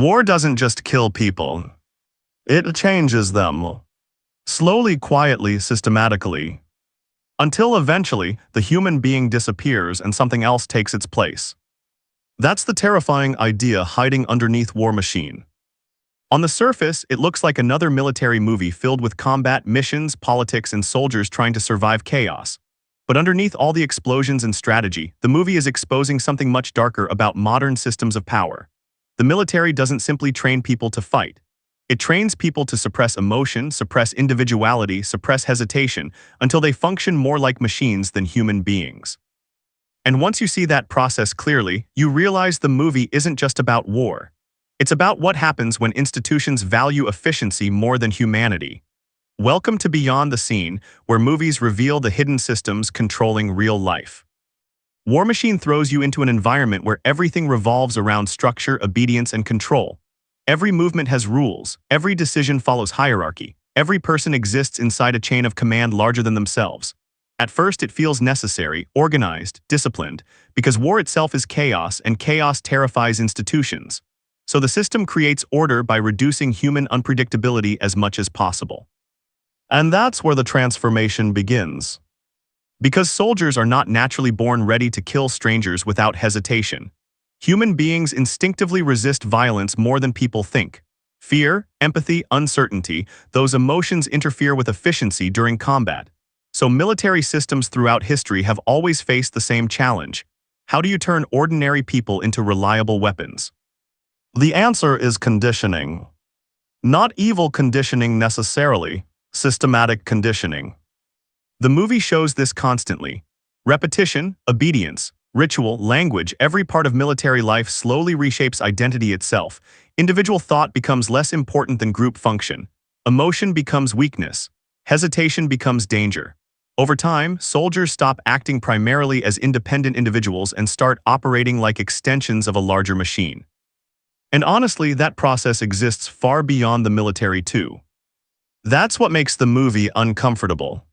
War doesn't just kill people. It changes them. Slowly, quietly, systematically. Until eventually, the human being disappears and something else takes its place. That's the terrifying idea hiding underneath War Machine. On the surface, it looks like another military movie filled with combat, missions, politics, and soldiers trying to survive chaos. But underneath all the explosions and strategy, the movie is exposing something much darker about modern systems of power. The military doesn't simply train people to fight. It trains people to suppress emotion, suppress individuality, suppress hesitation, until they function more like machines than human beings. And once you see that process clearly, you realize the movie isn't just about war. It's about what happens when institutions value efficiency more than humanity. Welcome to Beyond the Scene, where movies reveal the hidden systems controlling real life. War Machine throws you into an environment where everything revolves around structure, obedience, and control. Every movement has rules, every decision follows hierarchy, every person exists inside a chain of command larger than themselves. At first it feels necessary, organized, disciplined, because war itself is chaos and chaos terrifies institutions. So the system creates order by reducing human unpredictability as much as possible. And that's where the transformation begins. Because soldiers are not naturally born ready to kill strangers without hesitation. Human beings instinctively resist violence more than people think. Fear, empathy, uncertainty, those emotions interfere with efficiency during combat. So military systems throughout history have always faced the same challenge. How do you turn ordinary people into reliable weapons? The answer is conditioning. Not evil conditioning necessarily, systematic conditioning. The movie shows this constantly. Repetition, obedience, ritual, language, every part of military life slowly reshapes identity itself. Individual thought becomes less important than group function. Emotion becomes weakness. Hesitation becomes danger. Over time, soldiers stop acting primarily as independent individuals and start operating like extensions of a larger machine. And honestly, that process exists far beyond the military too. That's what makes the movie uncomfortable.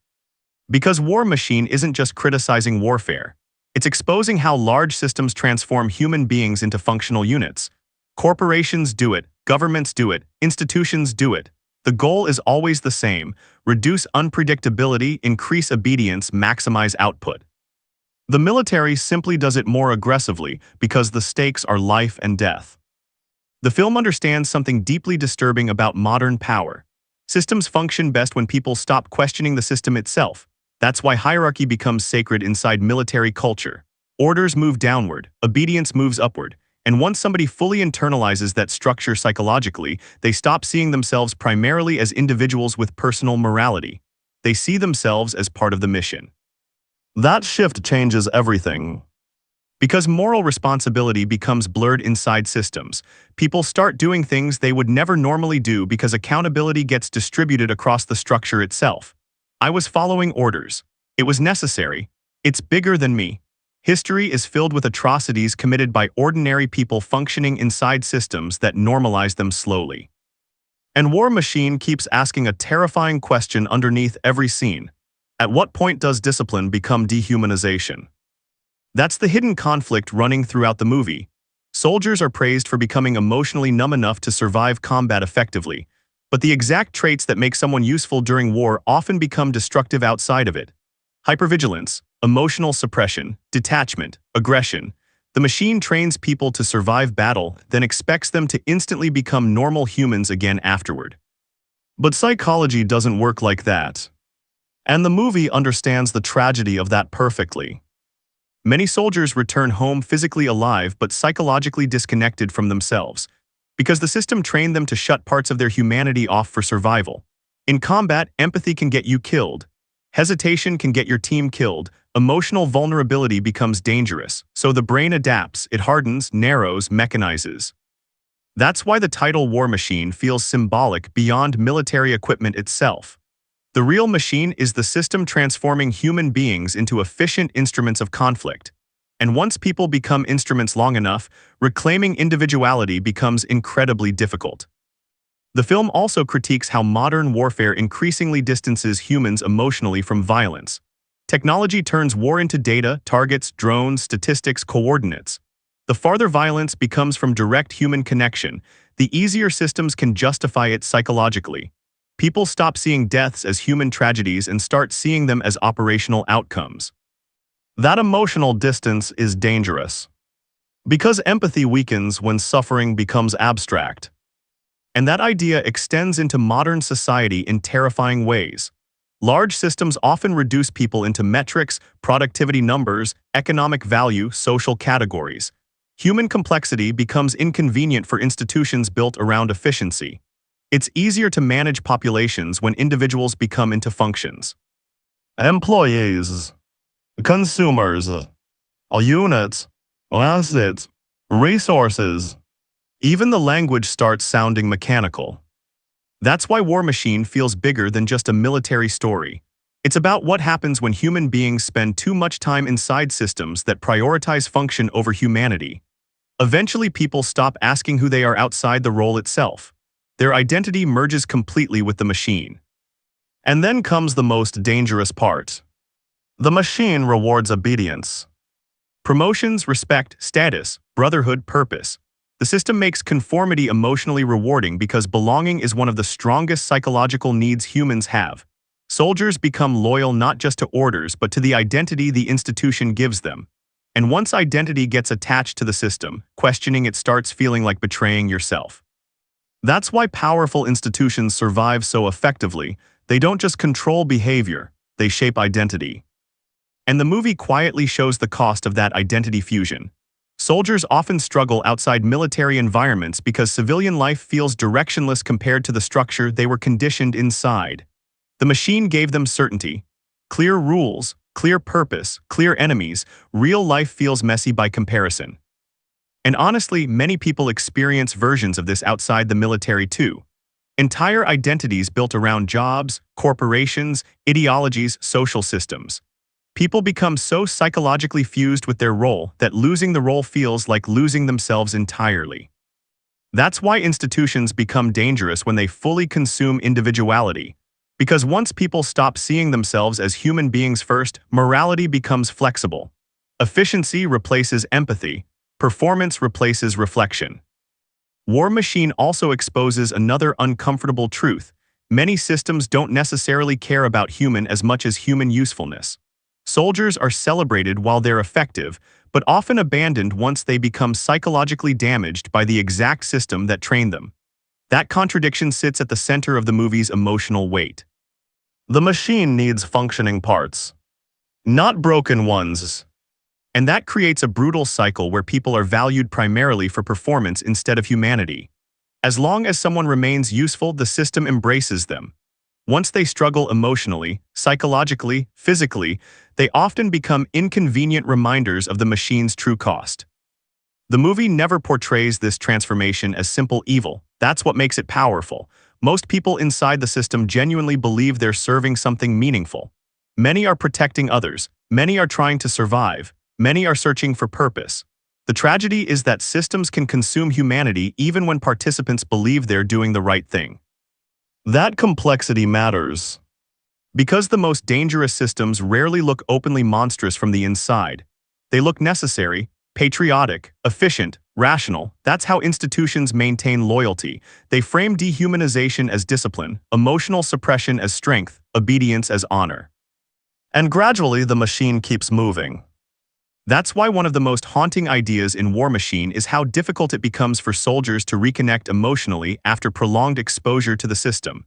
Because War Machine isn't just criticizing warfare. It's exposing how large systems transform human beings into functional units. Corporations do it, governments do it, institutions do it. The goal is always the same: reduce unpredictability, increase obedience, maximize output. The military simply does it more aggressively because the stakes are life and death. The film understands something deeply disturbing about modern power. Systems function best when people stop questioning the system itself. That's why hierarchy becomes sacred inside military culture. Orders move downward, obedience moves upward, and once somebody fully internalizes that structure psychologically, they stop seeing themselves primarily as individuals with personal morality. They see themselves as part of the mission. That shift changes everything. Because moral responsibility becomes blurred inside systems, people start doing things they would never normally do because accountability gets distributed across the structure itself. I was following orders. It was necessary. It's bigger than me. History is filled with atrocities committed by ordinary people functioning inside systems that normalize them slowly. And War Machine keeps asking a terrifying question underneath every scene. At what point does discipline become dehumanization? That's the hidden conflict running throughout the movie. Soldiers are praised for becoming emotionally numb enough to survive combat effectively, but the exact traits that make someone useful during war often become destructive outside of it. Hypervigilance, emotional suppression, detachment, aggression. The machine trains people to survive battle, then expects them to instantly become normal humans again afterward. But psychology doesn't work like that. And the movie understands the tragedy of that perfectly. Many soldiers return home physically alive but psychologically disconnected from themselves, because the system trained them to shut parts of their humanity off for survival. In combat, empathy can get you killed. Hesitation can get your team killed. Emotional vulnerability becomes dangerous, so the brain adapts, it hardens, narrows, mechanizes. That's why the title War Machine feels symbolic beyond military equipment itself. The real machine is the system transforming human beings into efficient instruments of conflict. And once people become instruments long enough, reclaiming individuality becomes incredibly difficult. The film also critiques how modern warfare increasingly distances humans emotionally from violence. Technology turns war into data, targets, drones, statistics, coordinates. The farther violence becomes from direct human connection, the easier systems can justify it psychologically. People stop seeing deaths as human tragedies and start seeing them as operational outcomes. That emotional distance is dangerous, because empathy weakens when suffering becomes abstract. And that idea extends into modern society in terrifying ways. Large systems often reduce people into metrics, productivity numbers, economic value, social categories. Human complexity becomes inconvenient for institutions built around efficiency. It's easier to manage populations when individuals become into functions. Employees, consumers, units, assets, resources. Even the language starts sounding mechanical. That's why War Machine feels bigger than just a military story. It's about what happens when human beings spend too much time inside systems that prioritize function over humanity. Eventually, people stop asking who they are outside the role itself. Their identity merges completely with the machine. And then comes the most dangerous part. The machine rewards obedience. Promotions, respect, status, brotherhood, purpose. The system makes conformity emotionally rewarding because belonging is one of the strongest psychological needs humans have. Soldiers become loyal not just to orders but to the identity the institution gives them. And once identity gets attached to the system, questioning it starts feeling like betraying yourself. That's why powerful institutions survive so effectively. They don't just control behavior, they shape identity. And the movie quietly shows the cost of that identity fusion. Soldiers often struggle outside military environments because civilian life feels directionless compared to the structure they were conditioned inside. The machine gave them certainty, clear rules, clear purpose, clear enemies. Real life feels messy by comparison. And honestly, many people experience versions of this outside the military too. Entire identities built around jobs, corporations, ideologies, social systems. People become so psychologically fused with their role that losing the role feels like losing themselves entirely. That's why institutions become dangerous when they fully consume individuality. Because once people stop seeing themselves as human beings first, morality becomes flexible. Efficiency replaces empathy. Performance replaces reflection. War Machine also exposes another uncomfortable truth. Many systems don't necessarily care about human as much as human usefulness. Soldiers are celebrated while they're effective, but often abandoned once they become psychologically damaged by the exact system that trained them. That contradiction sits at the center of the movie's emotional weight. The machine needs functioning parts, not broken ones. And that creates a brutal cycle where people are valued primarily for performance instead of humanity. As long as someone remains useful, the system embraces them. Once they struggle emotionally, psychologically, physically, they often become inconvenient reminders of the machine's true cost. The movie never portrays this transformation as simple evil. That's what makes it powerful. Most people inside the system genuinely believe they're serving something meaningful. Many are protecting others. Many are trying to survive. Many are searching for purpose. The tragedy is that systems can consume humanity even when participants believe they're doing the right thing. That complexity matters. Because the most dangerous systems rarely look openly monstrous from the inside. They look necessary, patriotic, efficient, rational. That's how institutions maintain loyalty. They frame dehumanization as discipline, emotional suppression as strength, obedience as honor. And gradually the machine keeps moving. That's why one of the most haunting ideas in War Machine is how difficult it becomes for soldiers to reconnect emotionally after prolonged exposure to the system.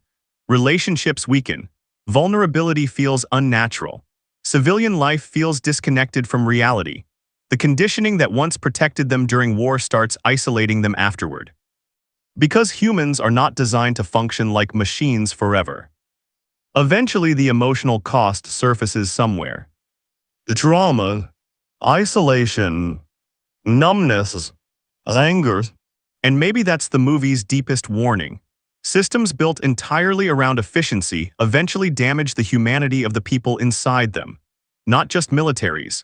Relationships weaken. Vulnerability feels unnatural. Civilian life feels disconnected from reality. The conditioning that once protected them during war starts isolating them afterward. Because humans are not designed to function like machines forever. Eventually, the emotional cost surfaces somewhere. The trauma, isolation, numbness, anger. And maybe that's the movie's deepest warning. Systems built entirely around efficiency eventually damage the humanity of the people inside them. Not just militaries.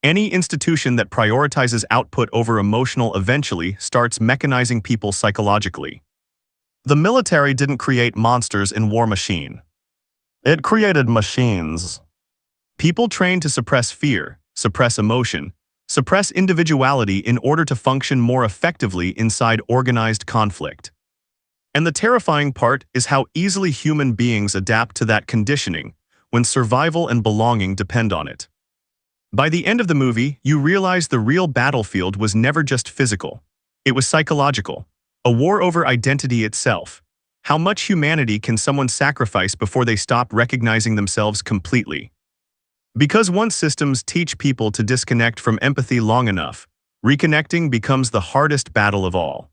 Any institution that prioritizes output over emotional eventually starts mechanizing people psychologically. The military didn't create monsters in War Machine. It created machines. People trained to suppress fear, suppress emotion, suppress individuality in order to function more effectively inside organized conflict. And the terrifying part is how easily human beings adapt to that conditioning when survival and belonging depend on it. By the end of the movie, you realize the real battlefield was never just physical. It was psychological, a war over identity itself. How much humanity can someone sacrifice before they stop recognizing themselves completely? Because once systems teach people to disconnect from empathy long enough, reconnecting becomes the hardest battle of all.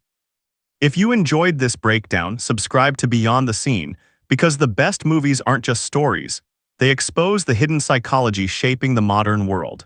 If you enjoyed this breakdown, subscribe to Beyond the Scene, because the best movies aren't just stories. They expose the hidden psychology shaping the modern world.